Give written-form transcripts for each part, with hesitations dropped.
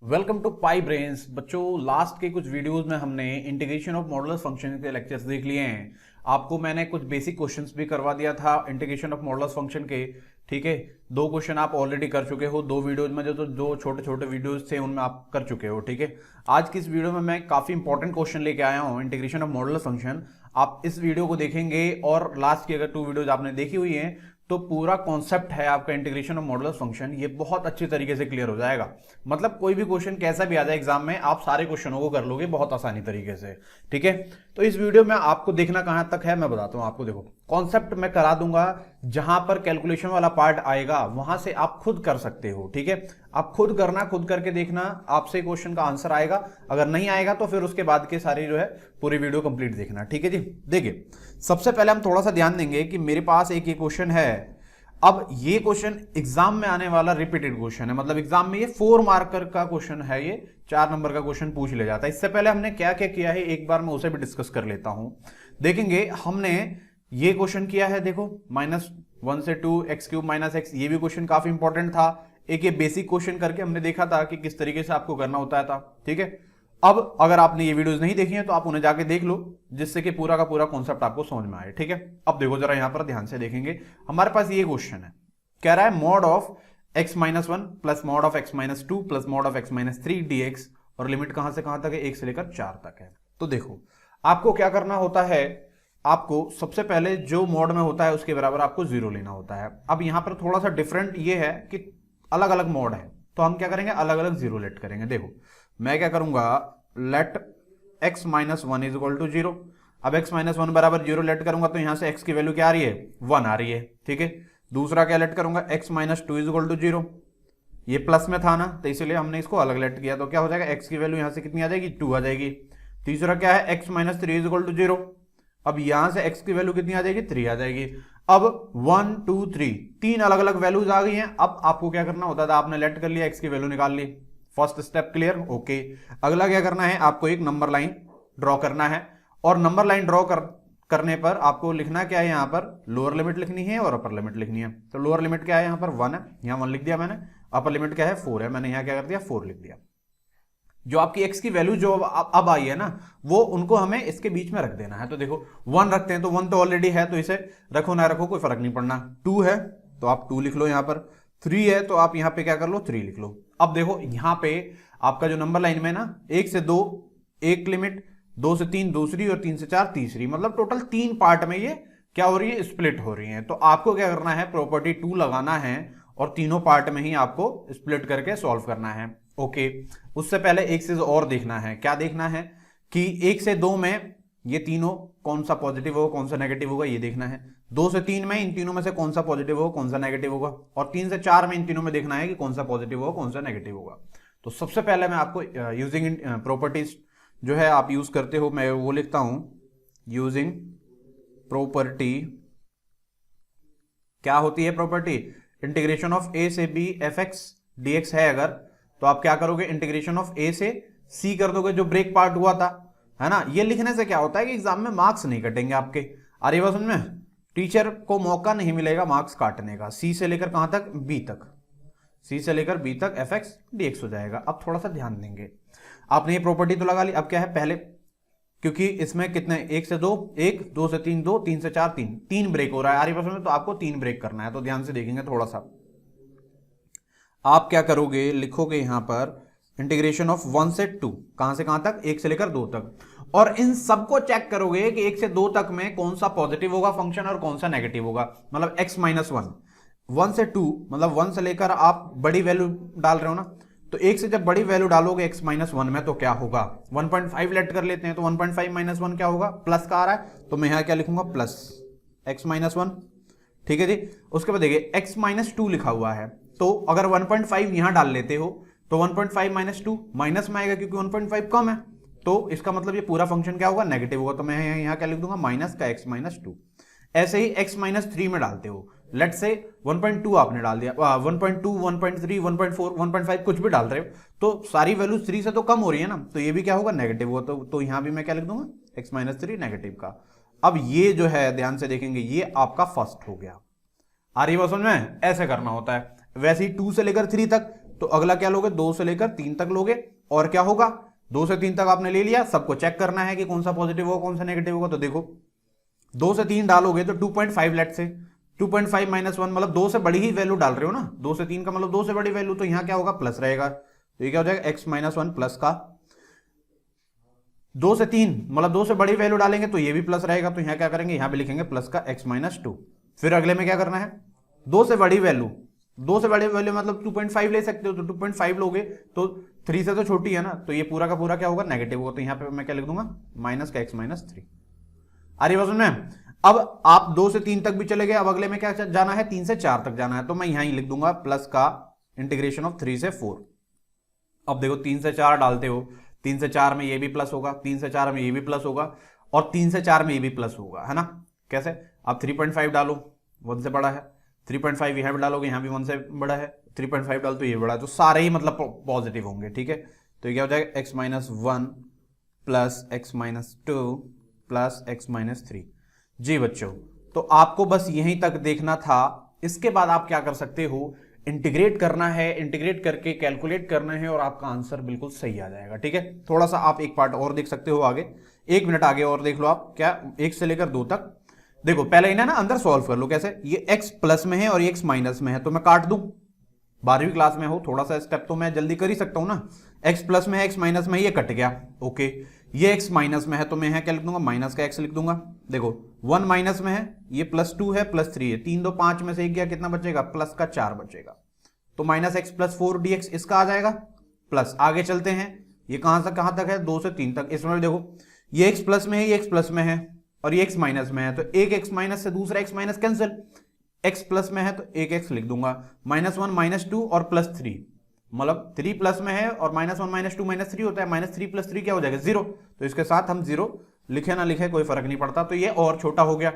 Welcome to Pi Brains. बच्चों, last के कुछ वीडियोस में हमने इंटीग्रेशन ऑफ मॉडुलस फंक्शन के लेक्चर्स देख लिए हैं। आपको मैंने कुछ बेसिक क्वेश्चंस भी करवा दिया था इंटीग्रेशन ऑफ मॉडुलस फंक्शन के। ठीक है, दो क्वेश्चन आप ऑलरेडी कर चुके हो दो वीडियोज में, जो तो दो छोटे छोटे वीडियोज थे उनमें आप कर चुके हो। ठीक है, आज की इस वीडियो में मैं काफी इंपॉर्टेंट क्वेश्चन लेके आया हूँ इंटीग्रेशन ऑफ मॉडुलस फंक्शन। आप इस वीडियो को देखेंगे और लास्ट की अगर टू वीडियोज आपने देखी हुई है तो पूरा कॉन्सेप्ट है आपका इंटीग्रेशन ऑफ मॉडुलस फंक्शन, ये बहुत अच्छी तरीके से क्लियर हो जाएगा। मतलब कोई भी क्वेश्चन कैसा भी आ जाए एग्जाम में, आप सारे क्वेश्चनों को कर लोगे बहुत आसानी तरीके से। ठीक है, तो इस वीडियो में आपको देखना कहां तक है मैं बताता हूं आपको। देखो, कॉन्सेप्ट मैं करा दूंगा, जहां पर कैलकुलेशन वाला पार्ट आएगा वहां से आप खुद कर सकते हो। ठीक है, आप खुद करना, खुद करके देखना, आपसे क्वेश्चन का आंसर आएगा। अगर नहीं आएगा तो फिर उसके बाद के सारी जो है पूरी वीडियो कंप्लीट देखना। ठीक है जी, देखिए सबसे पहले हम थोड़ा सा ध्यान देंगे कि मेरे पास एक ये क्वेश्चन है। अब ये क्वेश्चन एग्जाम में आने वाला रिपीटेड क्वेश्चन है, मतलब एग्जाम में ये 4 मार्कर का क्वेश्चन है, ये 4 नंबर का क्वेश्शन पूछ ले जाता है। इससे पहले हमने क्या क्या किया है एक बार मैं उसे भी डिस्कस कर लेता हूं। देखेंगे हमने ये क्वेश्चन किया है, देखो -1 से 2 x³ - x, ये भी क्वेश्चन काफी इंपॉर्टेंट था। एक ये बेसिक क्वेश्चन करके हमने देखा था कि किस तरीके से आपको करना होता था। ठीक है, अब अगर आपने ये वीडियोस नहीं देखी हैं तो आप उन्हें जाके देख लो, जिससे कि पूरा का पूरा कॉन्सेप्ट आपको समझ में आए। ठीक है, अब देखो जरा यहां पर ध्यान से देखेंगे, हमारे पास ये क्वेश्चन है, कह रहा है mod of x-1 plus mod of x-2 plus mod of x-3 dx, और लिमिट कहां से कहां तक है, 1 से लेकर 4 तक है। तो देखो आपको क्या करना होता है, आपको सबसे पहले जो मॉड में होता है उसके बराबर आपको 0 लेना होता है। अब यहां पर थोड़ा सा डिफरेंट ये है कि अलग अलग मॉड है, तो हम क्या करेंगे, अलग अलग 0 लेट करेंगे। देखो मैं क्या करूंगा, late x-1 is equal to 0। अब x-1 बराबर 0 लेट करूंगा तो यहां से x की वैल्यू क्या आ रही है, 1 आ रही है। ठीक है, दूसरा क्या लेट करूंगा, x-2 इज इक्वल टू 0, ये प्लस में था ना तो इसलिए हमने इसको अलग लेट किया, तो क्या हो जाएगा, x की वैल्यू यहां से कितनी आ जाएगी, 2 आ जाएगी। तीसरा क्या है, x-3 इज इक्वल टू 0, अब यहां से x की वैल्यू कितनी आ जाएगी, 3 आ जाएगी। अब 1 2 3 तीन अलग अलग वैल्यूज आ गई हैं। अब आपको क्या करना होता था, आपने लेट कर लिया, x की वैल्यू निकाल ली, फर्स्ट स्टेप क्लियर। ओके, अगला क्या करना है, आपको एक नंबर लाइन ड्रॉ करना है, और नंबर लाइन ड्रॉ करने पर आपको लिखना क्या है, यहां पर लोअर लिमिट लिखनी है और अपर लिमिट लिखनी है। तो लोअर लिमिट क्या है, यहां पर 1 है, यहां 1 लिख दिया मैंने। अपर लिमिट क्या है, 4 है, मैंने यहां क्या कर दिया, 4 लिख दिया। जो आपकी x की वैल्यू जो अब आई है ना, वो उनको हमें इसके बीच में रख देना है। तो देखो 1 रखते हैं, तो 1 तो ऑलरेडी है तो इसे रखो ना रखो कोई फर्क नहीं पड़ना। 2 है तो आप 2 लिख लो यहां पर, 3 है तो आप यहां पे क्या कर लो, 3 लिख लो। अब देखो यहां पे आपका जो नंबर लाइन में ना, 1 से 2 एक लिमिट, 2 से 3 दूसरी, और 3 से 4 तीसरी, मतलब टोटल 3 पार्ट में ये क्या हो रही है, स्प्लिट हो रही है। तो आपको क्या करना है, प्रॉपर्टी 2 लगाना है और तीनों पार्ट में ही आपको स्प्लिट करके सॉल्व करना है। ओके, उससे पहले एक चीज और देखना है, क्या देखना है कि 1 से 2 में ये तीनों कौन सा पॉजिटिव होगा कौन सा नेगेटिव होगा, ये देखना है। 2 से 3 में इन तीनों में से कौन सा पॉजिटिव होगा कौन सा नेगेटिव होगा, और 3 से 4 में इन तीनों में देखना है कि कौन सा पॉजिटिव होगा कौन सा नेगेटिव होगा। तो सबसे पहले मैं आपको यूजिंग प्रॉपर्टीज जो है आप यूज करते हो, मैं वो लिखता हूं, यूजिंग प्रॉपर्टी। क्या होती है प्रॉपर्टी, इंटीग्रेशन ऑफ a से b fx dx है अगर, तो आप क्या करोगे, इंटीग्रेशन ऑफ a से c कर दोगे, जो ब्रेक पार्ट हुआ था, है ना। ये लिखने से क्या होता है कि एग्जाम में मार्क्स नहीं कटेंगे आपके। अरे बात समझ में, टीचर को मौका नहीं मिलेगा मार्क्स काटने का। c से लेकर कहां तक, b तक, c से लेकर b तक fx dx हो जाएगा। अब थोड़ा सा ध्यान देंगे, आपने ये प्रॉपर्टी तो लगा ली। अब क्या है, पहले क्योंकि इसमें कितने, 1 से 2 1, 2 से 3 2, 3 से 4 3, 3 ब्रेक हो रहा है आरी में, तो आपको 3 ब्रेक करना है। तो ध्यान से देखेंगे थोड़ा सा, आप क्या करोगे, लिखोगे यहां पर इंटीग्रेशन ऑफ 1 से 2, कहां से कहां तक, 1 से लेकर 2 तक, और इन सबको चेक करोगे कि 1 से 2 तक में कौन सा पॉजिटिव होगा फंक्शन और कौन सा नेगेटिव होगा। मतलब x-1, 1 से 2 मतलब 1 से लेकर आप बड़ी वैल्यू डाल रहे हो ना, तो 1 से जब बड़ी वैल्यू डालोगे x-1 में तो क्या होगा, 1.5 लेट कर लेते हैं, तो 1.5 - 1 क्या होगा, प्लस का आ रहा है, तो मैं यहां क्या लिखूंगा, प्लस x-1। ठीक है जी, उसके बाद देखिए x-2 लिखा हुआ है, तो अगर 1.5 यहां डाल लेते हो तो 1.5 - 2 माइनस में आएगा, क्योंकि 1.5 कम है, तो इसका मतलब ये पूरा फंक्शन क्या होगा, नेगेटिव होगा। तो मैं यहां क्या लिख दूंगा, माइनस का x-2। ऐसे ही x-3 में डालते हो, लेट से 1.2 आपने डाल दिया, 1.2 1.3 1.4 1.5 कुछ भी डाल रहे हो, तो सारी वैल्यू 3 से तो कम हो रही है ना, तो ये भी क्या होगा, नेगेटिव होगा। तो यहां भी मैं क्या लिख दूंगा, x-3 नेगेटिव का। अब ये जो है ध्यान से देखेंगे, ये आपका फर्स्ट हो गया। आ रही बात समझ में, ऐसे करना होता है। वैसे ही 2 से लेकर 3 तक तो अगला क्या लोगे, 2 से लेकर 3 तक लोगे। और क्या होगा, 2 से 3 तक आपने ले लिया, सबको चेक करना है कि कौन सा पॉजिटिव होगा कौन सा नेगेटिव होगा। तो देखो 2 से 3 डालोगे तो 2.5 लेट से 2.5 माइनस 1 मतलब 2 से बड़ी ही वैल्यू डाल रहे हो ना, 2 से 3 का मतलब 2 से बड़ी वैल्यू, तो यहां क्या होगा, प्लस रहेगा। तो ये क्या हो जाएगा, x माइनस 1 प्लस का 2 से 3 मतलब 2 से बड़ी वैल्यू डालेंगे तो ये भी प्लस रहेगा। तो यहां क्या करेंगे, यहां भी लिखेंगे प्लस का x माइनस 2। फिर अगले में क्या करना है, 2 से बड़ी वैल्यू, 2 से बड़ी वैल्यू मतलब 2.5 ले सकते हो, तो 2.5 लोगे तो 3 से तो छोटी है ना, तो ये पूरा का पूरा क्या होगा, नेगेटिव होगा। तो यहां पे मैं क्या लिख दूंगा, माइनस का x माइनस 3। आ रही बात समझ में। अब आप 2 से 3 तक भी चले गए, अब अगले में क्या जाना है, 3 से 4 तक जाना है। तो मैं यहां ही लिख दूंगा प्लस का इंटीग्रेशन ऑफ 3 से 4। अब देखो 3 से 4 डालते हो, 3 से 4 में ये भी प्लस होगा, 3 से 4 में ये भी प्लस होगा, और 3 से 4 में ये भी प्लस होगा, है ना। कैसे, आप 3.5 डालो, 1 से बड़ा है, 3.5 यहां भी डालोगे, यहां भी 1 से बड़ा है, 3.5 डालो तो ये बड़ा है, तो सारे ही मतलब पॉजिटिव होंगे, ठीक है। तो ये क्या हो जाएगा, x minus 1 plus x minus 2 plus x minus 3। जी बच्चों, तो आपको बस यहीं तक देखना था। इसके बाद आप क्या कर सकते हो, इंटीग्रेट करना है, इंटीग्रेट करके कैलकुलेट करना है और आपका आंसर बिल्कुल सही आ जाएगा, ठीक है। थोड़ा सा आप एक पार्ट और देख सकते हो आगे, 1 मिनट आगे और देख लो आप, क्या 1 से लेकर 2 तक। देखो पहले इन्हें ना अंदर सॉल्व कर लो, कैसे, ये x प्लस में है और ये x माइनस में है, तो मैं काट दूं। 12वीं क्लास में हो, थोड़ा सा स्टेप तो मैं जल्दी कर ही सकता हूं ना। x प्लस में है, x माइनस में, ये कट गया, ओके। ये x माइनस में है तो मैं यहां क्या लिख दूंगा, माइनस का x लिख दूंगा। देखो 1 माइनस में है, ये +2 है, +3 है, 3 2 5 में से 1 गया, कितना बचेगा, प्लस का 4 बचेगा। तो माइनस x प्लस 4 dx इसका आ जाएगा प्लस। आगे चलते हैं, ये कहां से कहां तक है, 2 से 3 तक। इसमें देखो ये x प्लस में है, ये x प्लस में है और ये x माइनस में है, तो एक x माइनस से दूसरा x minus cancel, x plus में है तो एक x लिख दूंगा, -1 -2 और +3 मतलब 3 प्लस में है और -1 -2 -3 होता है, -3 + 3 क्या हो जाएगा, 0। तो इसके साथ हम 0 लिखे ना लिखे कोई फर्क नहीं पड़ता, तो ये और छोटा हो गया।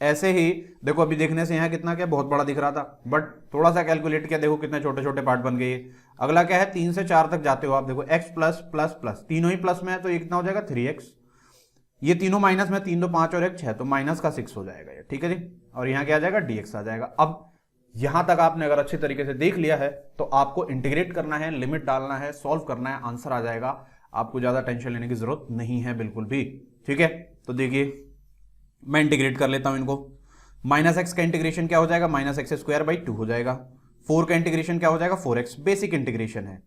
ऐसे ही देखो अभी देखने से यहाँ कितना क्या बहुत बड़ा दिख रहा था, बट थोड़ा सा कैलकुलेट किया, देखो कितने छोटे छोटे पार्ट बन गए। अगला क्या है, 3 से 4 तक जाते हो आप, देखो x प्लस प्लस प्लस, तीनों ही प्लस में है तो ये कितना हो जाएगा, 3x। ये तीनों माइनस में, 3 2 5 और 1 6, तो माइनस का 6 हो जाएगा ये, ठीक है जी। और यहाँ क्या आ जाएगा, dx आ जाएगा। अब यहां तक आपने अगर अच्छे तरीके से देख लिया है तो आपको इंटीग्रेट करना है, लिमिट डालना है, सॉल्व करना है, आंसर आ जाएगा। आपको ज्यादा टेंशन लेने की जरूरत नहीं है बिल्कुल भी, ठीक है। तो देखिए मैं इंटीग्रेट कर लेता हूं इनको। -x का इंटीग्रेशन क्या हो जाएगा, -x² 2 हो जाएगा। 4 का इंटीग्रेशन क्या हो जाएगा, 4x, बेसिक इंटीग्रेशन है,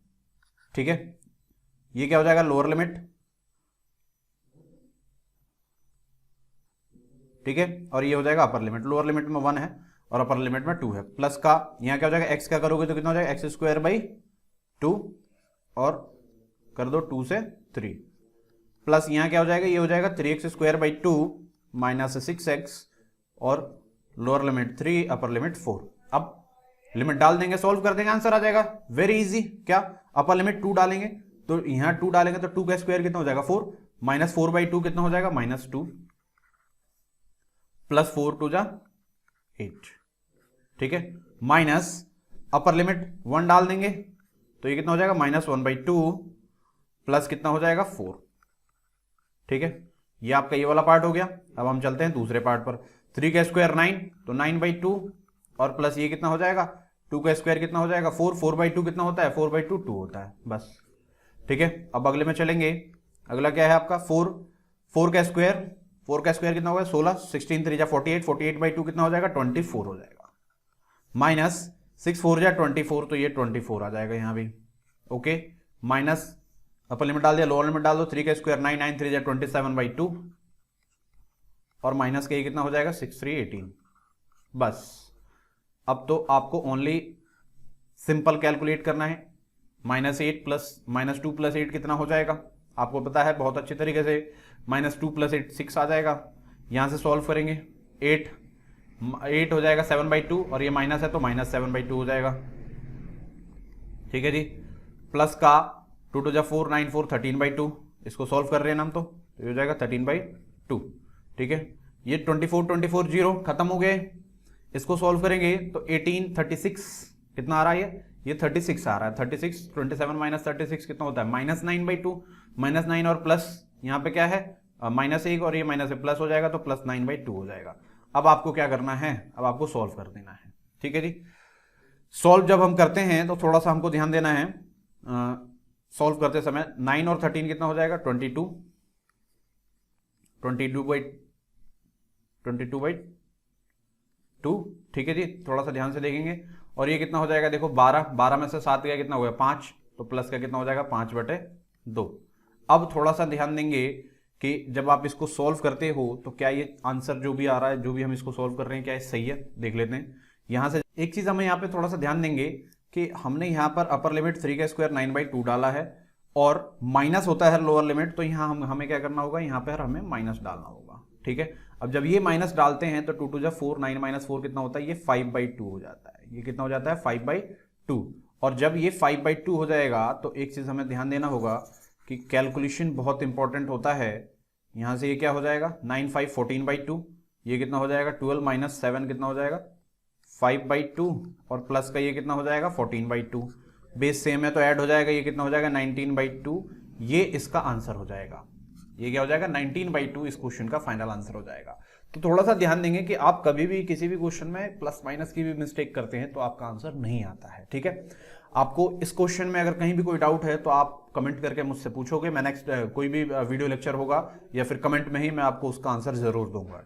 ठीक है। ये क्या हो जाएगा, लोअर लिमिट, ठीक है। और ये हो जाएगा अपर लिमिट, लोअर लिमिट में 1 है और अपर लिमिट में 2 है। प्लस का यहां क्या हो जाएगा, x क्या करोगे तो कितना हो जाएगा, x² 2 और कर दो 2 से 3, प्लस यहां क्या हो जाएगा, ये हो जाएगा 3x² 2 माइनस 6x और लोअर लिमिट 3 अपर लिमिट 4। अब लिमिट डाल देंगे, सॉल्व कर देंगे, आंसर आ जाएगा, वेरी इजी। क्या, अपर लिमिट 2 डालेंगे तो यहां 2 डालेंगे तो 2 का स्क्वायर कितना हो जाएगा, 4, -4/2 कितना हो जाएगा, -2, प्लस 4 2 जा 8, ठीक है। माइनस अपर लिमिट 1 डाल देंगे तो ये कितना हो जाएगा, -1/2 प्लस कितना हो जाएगा, 4, ठीक है। ये आपका ये वाला पार्ट हो गया। अब हम चलते हैं दूसरे पार्ट पर। 3 का स्क्वायर 9, तो 9/2 और प्लस ये कितना हो जाएगा, 2 का स्क्वायर कितना हो जाएगा, 4, 4/2 कितना होता है, 4/2 2 होता है, बस, ठीक है। अब अगले में चलेंगे, अगला क्या है आपका 4 का स्क्वायर कितना होगा, 16, 16 3 जा 48, 48/2 कितना हो जाएगा, 24 हो जाएगा, माइनस 6 4 जा 24, तो ये 24 आ जाएगा यहाँ भी, ओके। माइनस अपर लिमिट डाल दिया, लोअर लिमिट डाल दो, 3 का स्क्वायर 9, 9 3 जा 27/2 और माइनस का ये कितना हो जाएगा, 6 3 18, बस। अब तो आपको ओनली सिंपल कैलकुलेट करना है। -8 प्लस -2 + 8 कितना हो जाएगा, आपको पता है बहुत अच्छी तरीके से, -2 + 8 6 आ जाएगा। यहां से सॉल्व करेंगे, 8 हो जाएगा 7/2 और ये माइनस है तो -7/2 हो जाएगा, ठीक है जी। प्लस का 2 2 जा 4 9 4 13/2, इसको सॉल्व कर रहे हैं हम, तो ये हो जाएगा 13/2, ठीक है। ये 24 24 0 खत्म हो गए। इसको सॉल्व करेंगे तो 18 36 कितना आ रहा है, ये 36 आ रहा है, 36 27 माइनस 36 कितना होता है, -9/2, -9 और प्लस यहाँ पे क्या है, -1 और ये माइनस से प्लस हो जाएगा तो +9/2 हो जाएगा। अब आपको क्या करना है, अब आपको सॉल्व कर देना है, ठीक है जी। सॉल्व जब हम करते हैं तो थोड़ा सा हमको ध्यान देना है। सॉल्व करते समय 9 और 13 कितना हो जाएगा 22, 22/2, ठीक है जी, थोड़ा सा ध्यान से देखेंगे। और ये कितना हो जाएगा देखो 12, 12 में से 7 गया कितना हो गया 5, तो प्लस का कितना हो जाएगा 5/2। अब थोड़ा सा ध्यान देंगे कि जब आप इसको सॉल्व करते हो तो क्या ये आंसर जो भी आ रहा है, जो भी हम इसको सॉल्व कर रहे हैं, क्या ये सही है, देख लेते हैं। यहां से एक चीज हमें यहाँ पे थोड़ा सा ध्यान देंगे कि हमने यहाँ पर अपर लिमिट 3 का स्क्वायर 9/2 डाला है और माइनस होता है लोअर लिमिट, तो यहाँ हमें क्या करना होगा, यहाँ पर हमें माइनस डालना होगा, ठीक है। अब जब ये माइनस डालते हैं तो 2 2 जा 4, 9 - 4 कितना होता है, ये 5/2 हो जाता है। ये कितना हो जाता है 5/2। और जब ये 5/2 हो जाएगा तो एक चीज हमें ध्यान देना होगा कि कैलकुलेशन बहुत इंपॉर्टेंट होता है। यहां से ये क्या हो जाएगा 9 5 14/2, ये कितना हो जाएगा 12 - 7 कितना हो जाएगा 5/2, और प्लस का ये कितना हो जाएगा 14/2। बेस सेम है तो ऐड हो जाएगा, ये कितना हो जाएगा 19/2। ये इसका आंसर हो जाएगा, ये क्या हो जाएगा 19/2 इस क्वेश्चन का फाइनल आंसर हो जाएगा। तो थोड़ा सा ध्यान देंगे कि आप कभी भी किसी भी क्वेश्चन में प्लस माइनस की भी मिस्टेक करते हैं तो आपका आंसर नहीं आता है, ठीक है। आपको इस क्वेश्चन में अगर कहीं भी कोई डाउट है तो आप कमेंट करके मुझसे पूछोगे, मैं नेक्स्ट कोई भी वीडियो लेक्चर होगा या फिर कमेंट में ही मैं आपको उसका आंसर जरूर दूंगा।